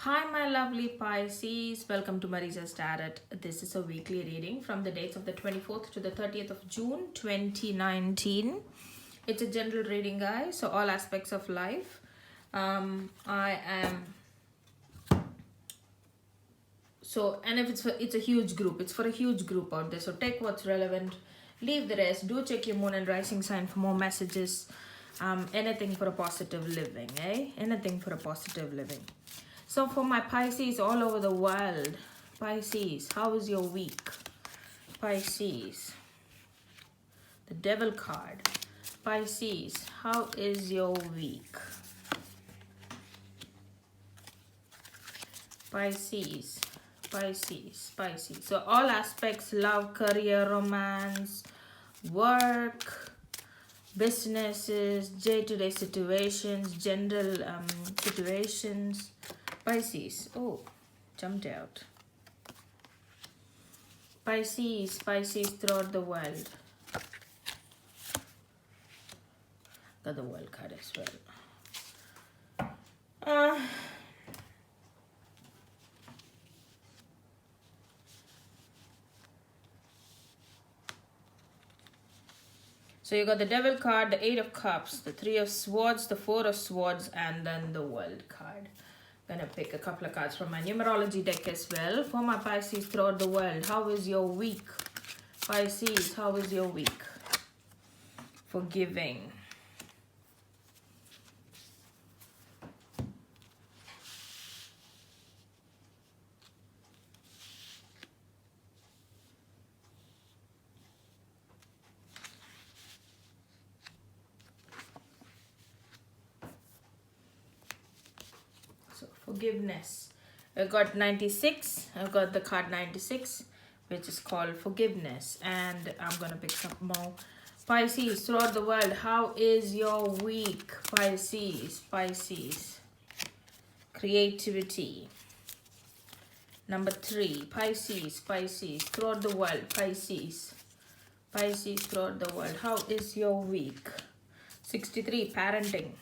Hi, my lovely Pisces. Welcome to Marisa's Tarot. This is a weekly reading from the dates of the 24th to the 30th of June 2019. It's a general reading, guys, so all aspects of life. I am and if it's a huge group, it's for a huge group out there. So take what's relevant, leave the rest. Do check your moon and rising sign for more messages. Anything for a positive living, Anything for a positive living. So for my Pisces all over the world, Pisces, how is your week? Pisces, the Devil card. Pisces, how is your week? Pisces, Pisces, Pisces. So all aspects, love, career, romance, work, businesses, day-to-day situations, general situations. Pisces, oh, jumped out. Pisces, Pisces throughout the world. Got the world card as well. So you got the Devil card, the Eight of Cups, the Three of Swords, the Four of Swords, and then the World card. Gonna pick a couple of cards from my numerology deck as well. For my Pisces throughout the world, how is your week? Pisces, how is your week? Forgiving. Forgiveness. I got 96. I got the card 96, which is called forgiveness. And I'm gonna pick some more. Pisces throughout the world, how is your week? Pisces, Pisces. Creativity. Number 3, Pisces, Pisces throughout the world. Pisces, Pisces throughout the world, how is your week? 63, parenting.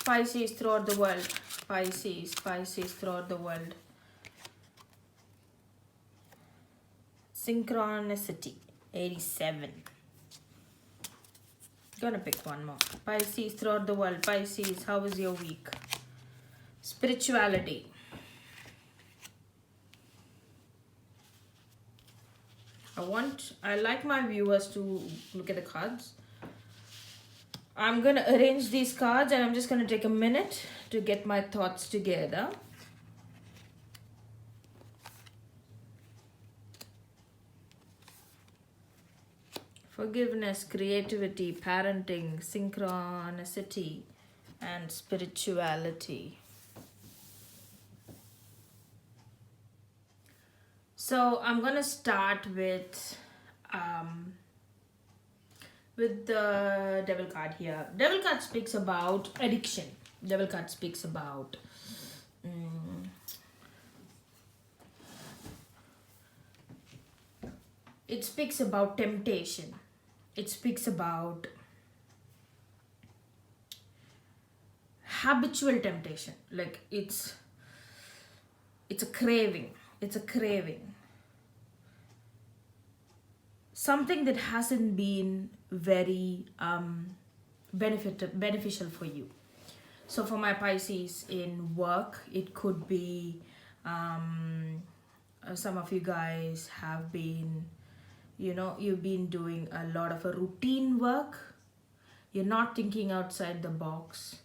Pisces throughout the world. Pisces, Pisces throughout the world. Synchronicity, 87. Gonna pick one more. Pisces throughout the world. Pisces, how is your week? Spirituality. I like my viewers to look at the cards. I'm going to arrange these cards and I'm just going to take a minute to get my thoughts together. Forgiveness, creativity, parenting, synchronicity, and spirituality. So I'm going to start with the Devil card here. Devil card speaks about addiction. Devil card speaks about it speaks about temptation. It speaks about habitual temptation. Like it's a craving. It's a craving. Something that hasn't been very beneficial for you. So for my Pisces in work, it could be some of you guys have been, you've been doing a lot of a routine work. You're not thinking outside the box.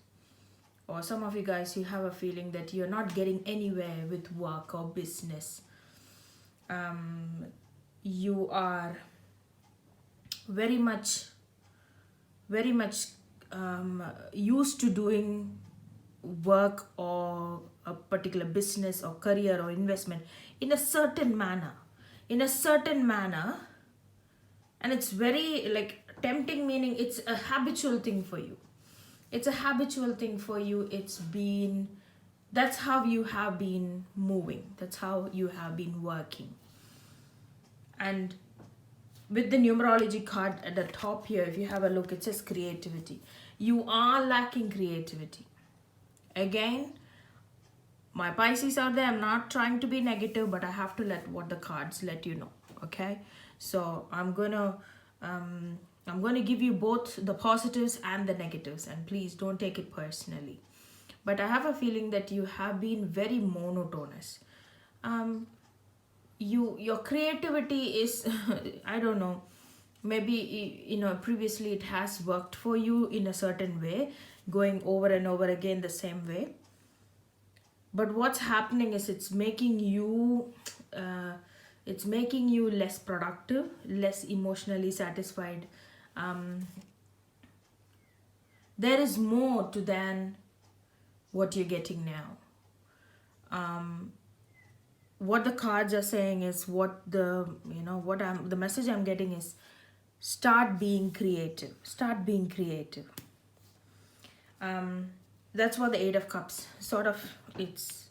Or some of you guys, you have a feeling that you're not getting anywhere with work or business. You are very much used to doing work or a particular business or career or investment in a certain manner, and it's very like tempting, meaning it's a habitual thing for you. That's how you have been moving, that's how you have been working. And with the numerology card at the top here, if you have a look, it says creativity. You are lacking creativity. Again, My Pisces out there, I'm not trying to be negative, but I have to let what the cards let you know. Okay, so I'm gonna give you both the positives and the negatives, and please don't take it personally. But I have a feeling that you have been very monotonous. Your creativity is I don't know, maybe previously it has worked for you in a certain way, going over and over again the same way. But what's happening is it's making you less productive, less emotionally satisfied. um, there is more to than what you're getting now. What the cards are saying is, the message I'm getting is, start being creative. Start being creative. That's what the Eight of Cups sort of, it's,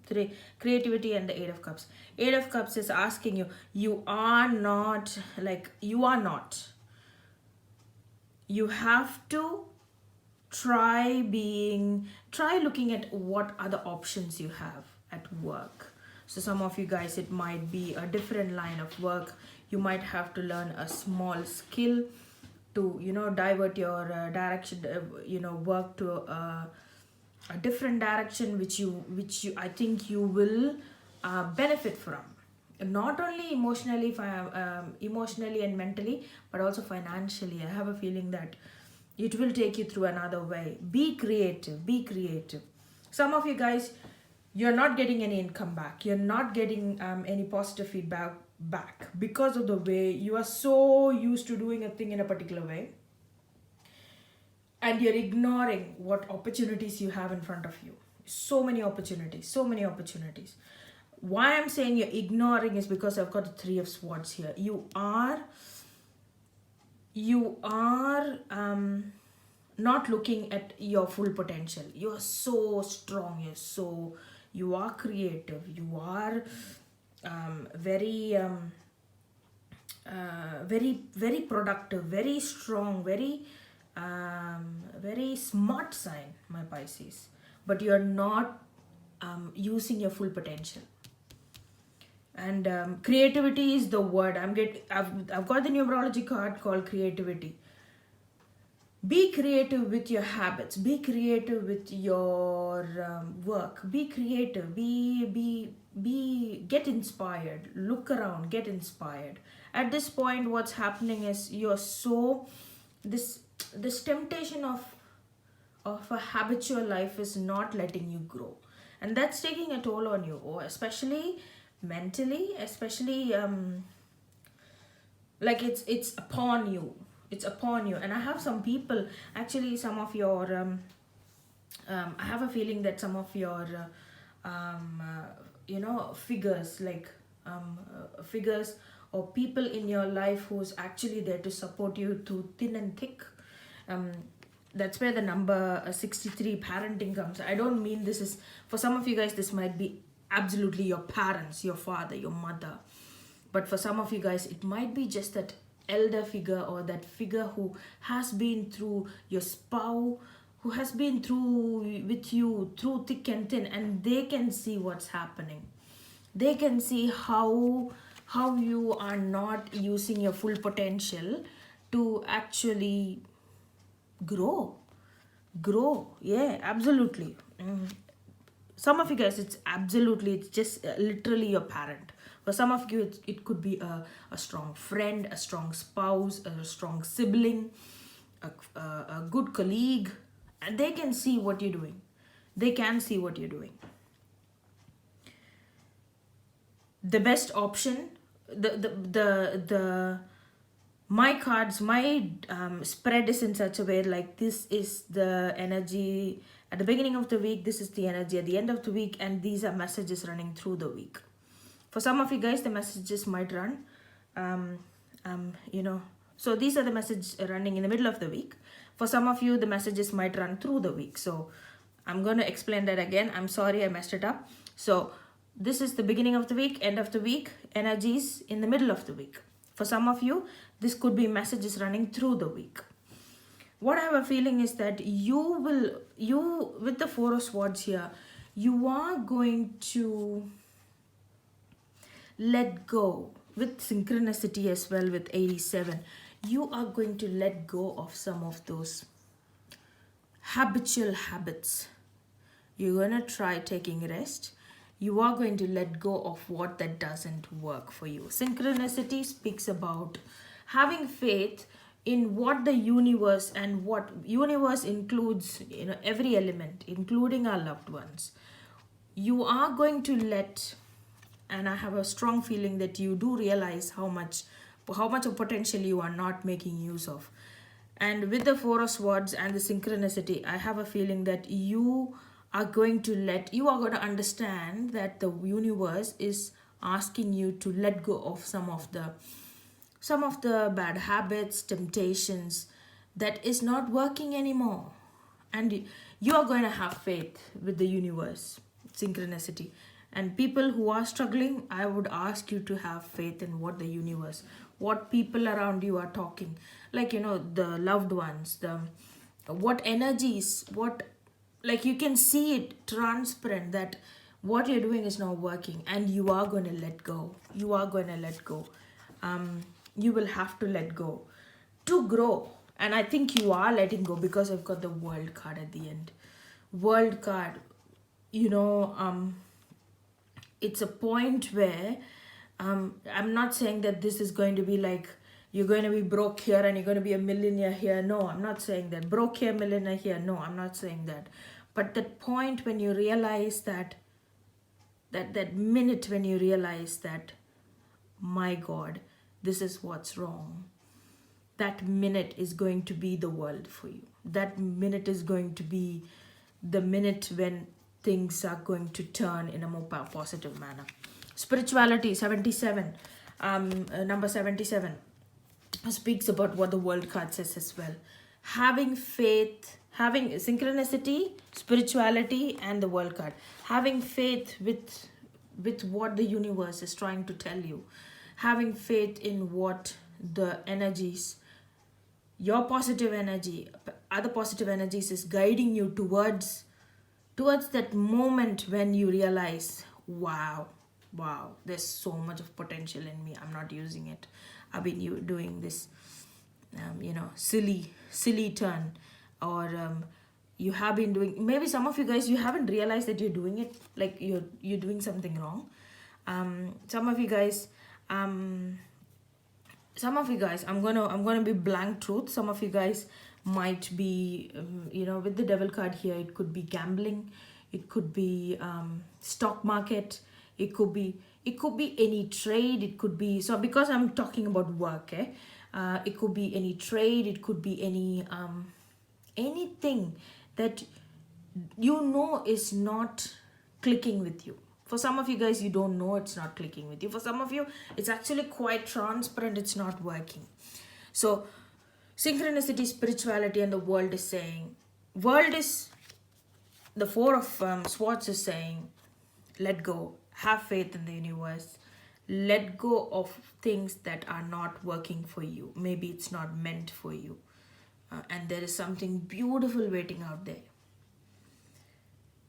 three, creativity and the Eight of Cups. Eight of Cups is asking you, you are not, you have to try looking at what other options you have at work. So some of you guys, it might be a different line of work. You might have to learn a small skill to divert your direction, work to a different direction, which you I think you will benefit from, not only emotionally and mentally, but also financially. I have a feeling that it will take you through another way. Be creative. Be creative. Some of you guys, you're not getting any income back. You're not getting any positive feedback back because of the way you are so used to doing a thing in a particular way, and you're ignoring what opportunities you have in front of you. So many opportunities. Why I'm saying you're ignoring is because I've got the Three of Swords here. You are not looking at your full potential. You are so strong. You are creative. You are very very productive, very strong, very smart sign, my Pisces. But you're not using your full potential. And creativity is the word I've got the numerology card called creativity. Be creative with your habits. Be creative with your work. Be creative. Get inspired. Look around. Get inspired. At this point, what's happening is you're so this temptation of a habitual life is not letting you grow, and that's taking a toll on you, especially mentally, especially like it's upon you. And I have some people, actually some of your I have a feeling that some of your figures, like figures or people in your life who's actually there to support you through thin and thick. That's where the number 63, parenting, comes. I don't mean this is, for some of you guys, this might be absolutely your parents, your father, your mother. But for some of you guys, it might be just that elder figure, or that figure who has been through, your spouse, who has been through with you through thick and thin, and they can see what's happening. They can see how you are not using your full potential to actually grow. Yeah, absolutely. Some of you guys, it's just literally your parent. For some of you, it could be a strong friend, a strong spouse, a strong sibling, a good colleague, and they can see what you're doing. The best option, my cards, my spread is in such a way, like, this is the energy at the beginning of the week, this is the energy at the end of the week, and these are messages running through the week. For some of you guys, the messages might run so these are the messages running in the middle of the week. For some of you, the messages might run through the week. So I'm going to explain that again. I'm sorry I messed it up. So this is the beginning of the week, end of the week, energies in the middle of the week. For some of you, this could be messages running through the week. What I have a feeling is that you with the Four of Swords here, You are going to let go with synchronicity as well with 87. You are going to let go of some of those habitual habits. You're going to try taking rest. You are going to let go of what that doesn't work for you. Synchronicity speaks about having faith in what the universe, and what universe includes, every element, including our loved ones. You are going to let, and I have a strong feeling that you do realize how much of potential you are not making use of. And with the Four of Swords and the synchronicity, I have a feeling that you are going to understand that the universe is asking you to let go of some of the bad habits, temptations that is not working anymore. And you are going to have faith with the universe, synchronicity. And people who are struggling, I would ask you to have faith in what the universe, what people around you are talking, like, the loved ones, the what energies, what, like, you can see it transparent that what you're doing is not working, and you are going to let go. You are going to let go. You will have to let go to grow. And I think you are letting go, because I've got the World card at the end. World card, you know it's a point where, I'm not saying that this is going to be like you're going to be broke here and you're going to be a millionaire here. No, I'm not saying that. Broke here, millionaire here. No, I'm not saying that. But that point when you realize that minute when you realize that, my God, this is what's wrong, that minute is going to be the world for you. That minute is going to be the minute when things are going to turn in a more positive manner. Spirituality, 77, number 77, speaks about what the World card says as well. Having faith, having synchronicity, spirituality, and the World card. Having faith with what the universe is trying to tell you. Having faith in what the energies, your positive energy, other positive energies is guiding you towards that moment when you realize, wow, there's so much of potential in me, I'm not using it. I've been doing this silly turn, or you have been doing, maybe some of you guys, you haven't realized that you're doing it, like you're doing something wrong. Some of you guys, I'm gonna be blank truth. Some of you guys might be, with the Devil card here, it could be gambling, it could be stock market, it could be any trade, it could be, so because I'm talking about work, it could be any trade, it could be any anything that is not clicking with you. For some of you guys, you don't know it's not clicking with you. For some of you, it's actually quite transparent, it's not working. So synchronicity, spirituality, and the world is saying, the Four of Swords is saying, let go, have faith in the universe, let go of things that are not working for you. Maybe it's not meant for you, and there is something beautiful waiting out there.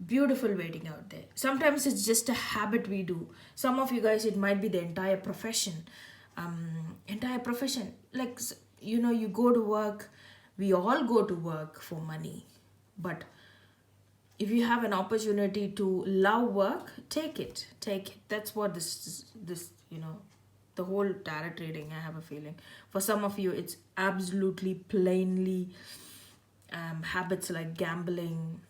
Beautiful waiting out there. Sometimes it's just a habit we do. Some of you guys, it might be the entire profession. Like, you go to work. We all go to work for money, but if you have an opportunity to love work, take it. That's what this the whole tarot reading, I have a feeling, for some of you, it's absolutely plainly habits like gambling,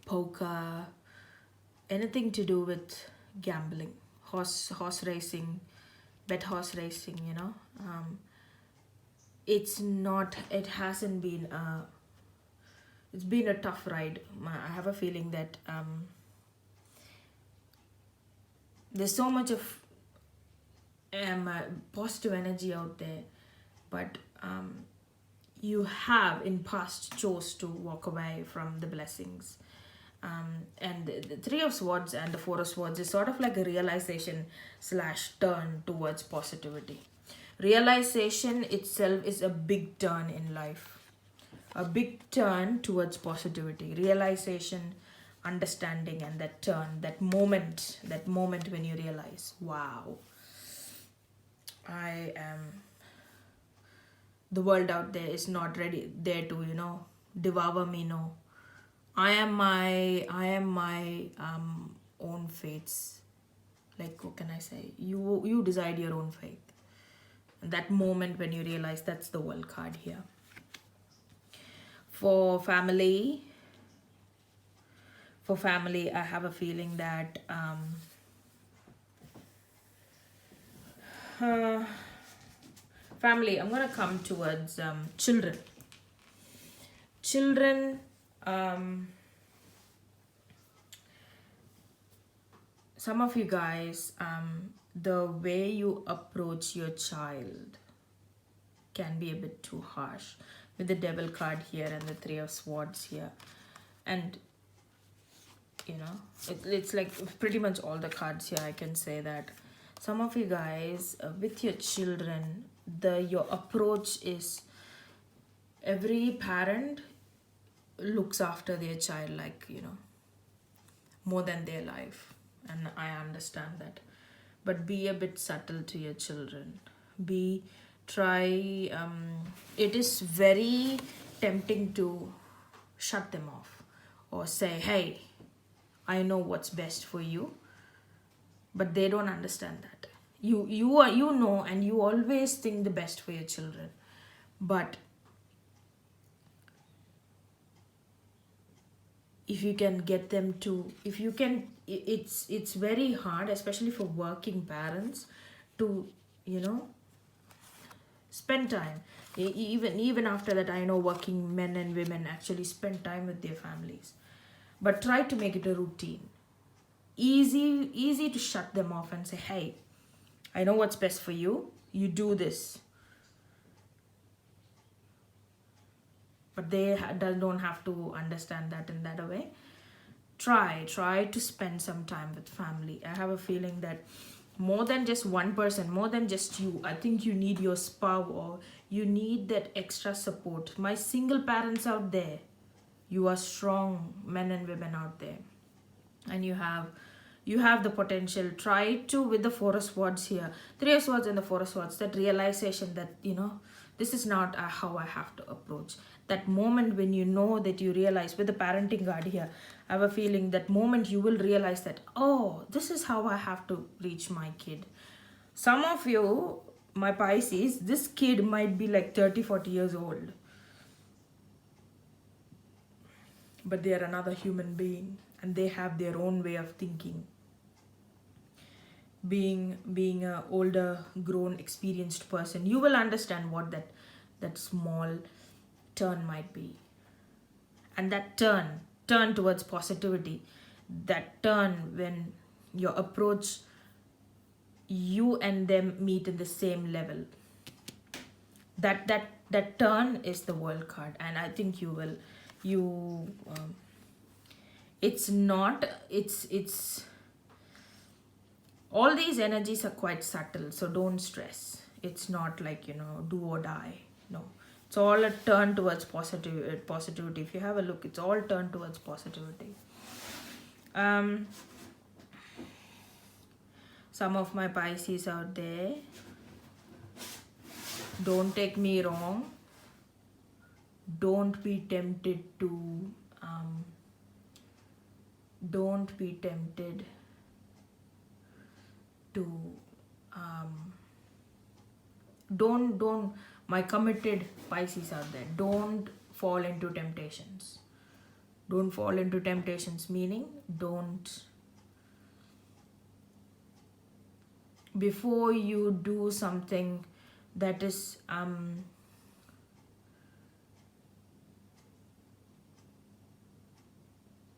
poker, anything to do with gambling, horse racing, bet horse racing, it hasn't been it's been a tough ride. I have a feeling that there's so much of positive energy out there, but you have in past chose to walk away from the blessings. And the Three of Swords and the Four of Swords is sort of like a realization / turn towards positivity. Realization itself is a big turn in life, a big turn towards positivity. Realization, understanding and that turn, that moment when you realize, wow, I am, the world out there is not ready there to, devour me. No, I am my own fates. Like, what can I say? You decide your own fate. And that moment when you realize, that's the world card here. For family, I have a feeling that uh, family, I'm gonna come towards children. Children, some of you guys, the way you approach your child can be a bit too harsh, with the devil card here and the 3 of swords here. And it's like pretty much all the cards here. I can say that some of you guys, with your children, your approach is, every parent looks after their child like, more than their life, and I understand that. But be a bit subtle to your children. It is very tempting to shut them off or say, hey, I know what's best for you, but they don't understand that. You know, and you always think the best for your children, but if you can get them to, if you can, it's very hard, especially for working parents, to spend time. Even after that, I know working men and women actually spend time with their families, but try to make it a routine. Easy to shut them off and say, hey, I know what's best for you, you do this. But they don't have to understand that in that way. Try to spend some time with family. I have a feeling that more than just one person, more than just you, I think you need your spouse, or you need that extra support. My single parents out there, you are strong men and women out there, and you have the potential. Try to, with the 4 of swords here, 3 of swords and the 4 of swords, that realization that this is not how I have to approach. That moment when that you realize, with the parenting card here, I have a feeling that moment you will realize that, oh, this is how I have to reach my kid. Some of you, my Pisces, this kid might be like 30-40 years old, but they are another human being, and they have their own way of thinking. Being a older, grown, experienced person, you will understand what that small turn might be. And that turn towards positivity, that turn when your approach, you and them meet in the same level, that turn is the world card. And I think it's all these energies are quite subtle, so don't stress. It's not like do or die. No, it's all a turn towards positivity. If you have a look, it's all turned towards positivity. Some of my Pisces out there, don't take me wrong, don't be tempted to don't my committed Pisces out there, don't fall into temptations. Don't fall into temptations, meaning don't, before you do something that is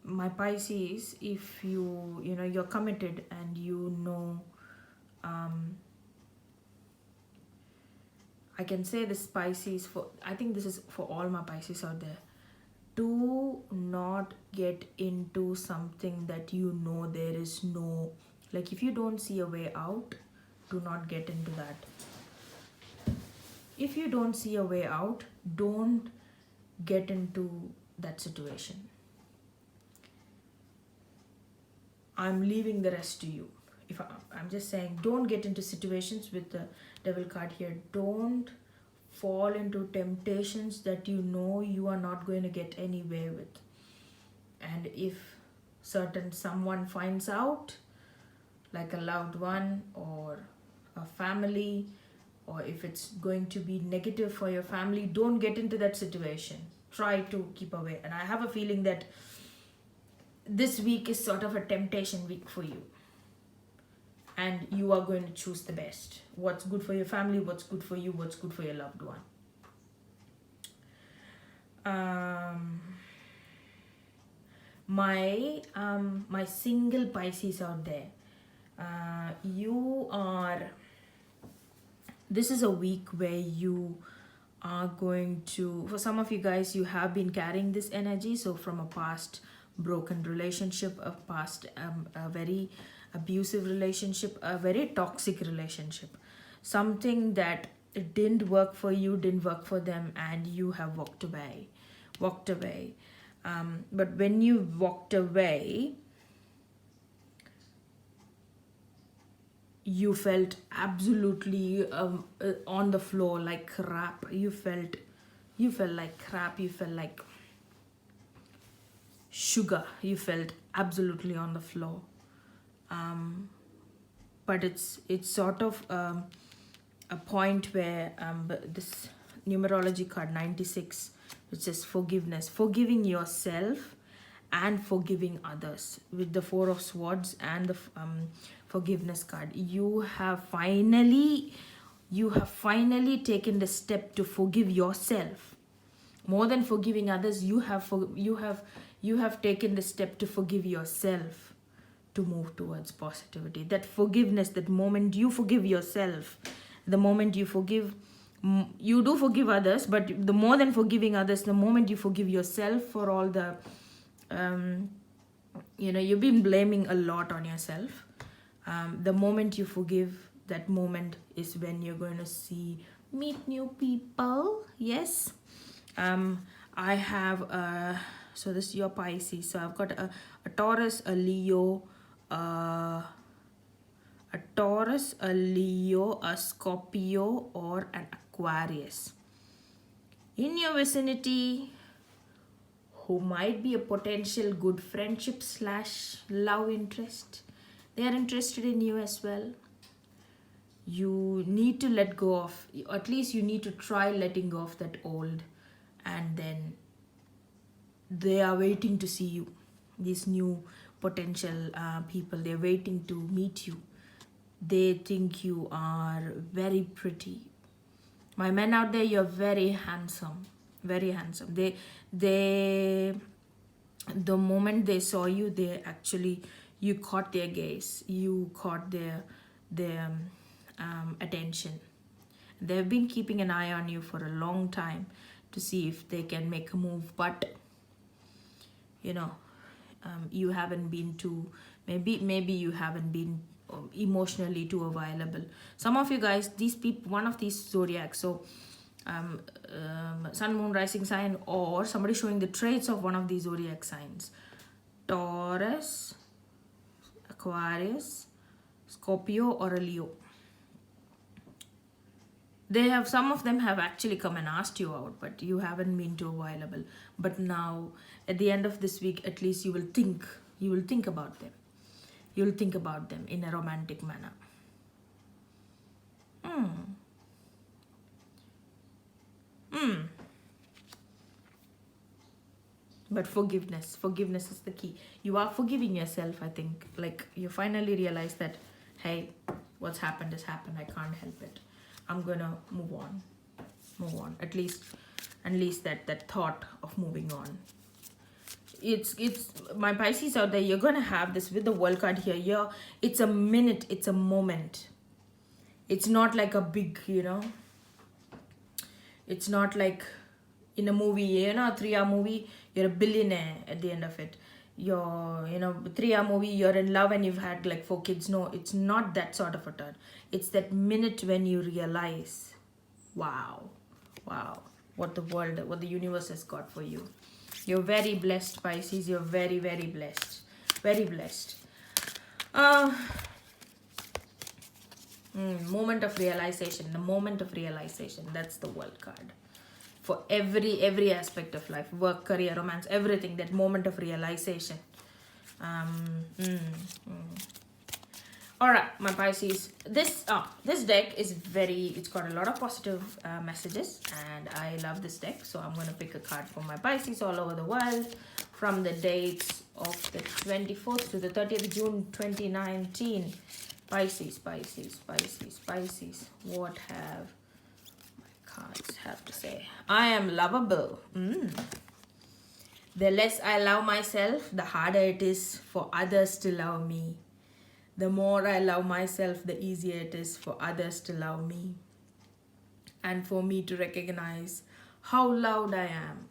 my Pisces, if you're committed and I can say this Pisces, I think this is for all my Pisces out there. Do not get into something that there is no, like, if you don't see a way out, do not get into that. If you don't see a way out, don't get into that situation. I'm leaving the rest to you. If I'm just saying, don't get into situations with the devil card here. Don't fall into temptations that you know you are not going to get anywhere with. And if certain someone finds out, like a loved one or a family, or if it's going to be negative for your family, don't get into that situation. Try to keep away. And I have a feeling that this week is sort of a temptation week for you, and you are going to choose the best. What's good for your family, what's good for you, what's good for your loved one. My single Pisces out there, this is a week where you are going to, for some of you guys, you have been carrying this energy. So from a past broken relationship, a past a very abusive relationship, a very toxic relationship, something that didn't work for you, didn't work for them, and you have walked away. But when you walked away, you felt absolutely on the floor like crap. You felt like crap. You felt like sugar. You felt absolutely on the floor. But it's sort of a point where this numerology card 96, which is forgiveness, forgiving yourself and forgiving others, with the Four of Swords and the forgiveness card. You have finally taken the step to forgive yourself. More than forgiving others, you have taken the step to forgive yourself, to move towards positivity. That forgiveness, that moment you forgive yourself, the moment you forgive, you do forgive others, but the more than forgiving others, the moment you forgive yourself for all the you've been blaming a lot on yourself. The moment you forgive, that moment is when you're going to meet new people. Yes. I have so this is your Pisces. So I've got a Taurus, a Leo, a Leo, a Scorpio, or an Aquarius in your vicinity, who might be a potential good friendship / love interest. They are interested in you as well. You need to let go of, at least you need to try letting go of that old, and then they are waiting to see you. These new potential people, they're waiting to meet you. They think you are very pretty. My men out there, you're very handsome. Very handsome. The moment they saw you, you caught their gaze. You caught their attention. They've been keeping an eye on you for a long time to see if they can make a move, but you haven't been too, maybe you haven't been emotionally too available. Some of you guys, these people, one of these zodiacs, so sun, moon, rising sign, or somebody showing the traits of one of these zodiac signs: Taurus, Aquarius, Scorpio, or a Leo. Some of them have actually come and asked you out, but you haven't been too available. But now, at the end of this week, at least you will think about them. You'll think about them in a romantic manner. But forgiveness is the key. You are forgiving yourself, I think. Like, you finally realize that, hey, what's happened has happened. I can't help it. I'm gonna move on. At least that thought of moving on. It's my Pisces out there, you're gonna have this with the World card here. It's a minute, it's a moment. It's not like a big, it's not like in a movie, a 3-hour movie, you're a billionaire at the end of it. You're, 3-hour movie, you're in love and you've had like 4 kids. No, it's not that sort of a turn. It's that minute when you realize, wow, what the universe has got for you. You're very blessed, Pisces. You're very, very blessed. Very blessed. Uh, Moment of realization. The moment of realization. That's the world card. For every aspect of life, work, career, romance, everything. That moment of realization. All right, my Pisces. This deck is it's got a lot of positive messages, and I love this deck. So I'm gonna pick a card for my Pisces all over the world, from the dates of the 24th to the 30th of June 2019. Pisces, Pisces, Pisces, Pisces. What have my cards have to say? I am lovable. The less I love myself, the harder it is for others to love me. The more I love myself, the easier it is for others to love me. And for me to recognize how loved I am.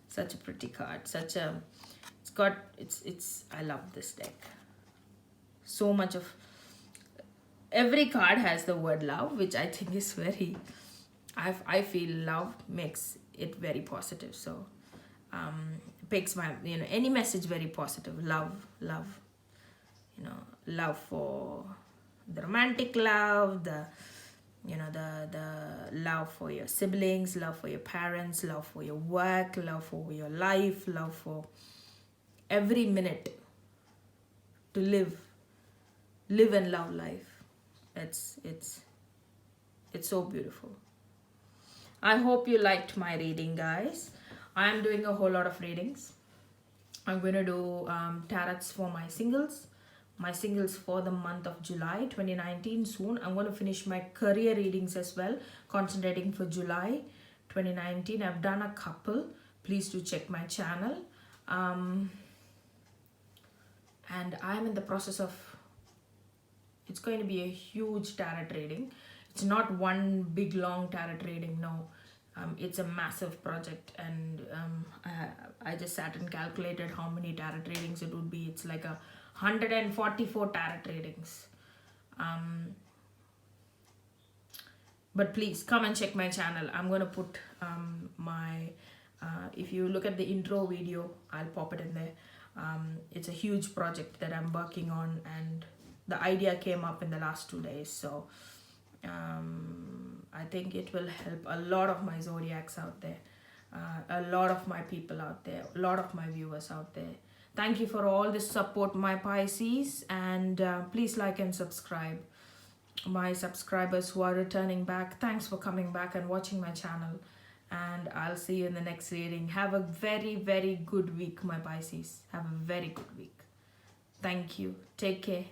Such a pretty card. I love this deck. So much of, every card has the word love, which I think is very, I feel love makes it very positive. So, picks my, any message very positive. Love. Love for the romantic love, the love for your siblings, love for your parents, love for your work, love for your life, love for every minute to live and love life. It's so beautiful. I hope you liked my reading, guys. I'm doing a whole lot of readings. I'm going to do tarots for my singles for the month of July 2019 soon. I'm going to finish my career readings as well, concentrating for July 2019. I've done a couple. Please do check my channel. And I'm in the process of, it's going to be a huge tarot reading. It's not one big long tarot reading, no. It's a massive project, and I just sat and calculated how many tarot readings it would be. It's like 144 tarot readings. But please come and check my channel. I'm going to put if you look at the intro video, I'll pop it in there. It's a huge project that I'm working on, and the idea came up in the last 2 days. So I think it will help a lot of my zodiacs out there, a lot of my people out there, a lot of my viewers out there. Thank you for all this support, my Pisces, and please like and subscribe. My subscribers who are returning back, thanks for coming back and watching my channel, and I'll see you in the next reading. Have a very, very good week, my Pisces. Have a very good week. Thank you. Take care.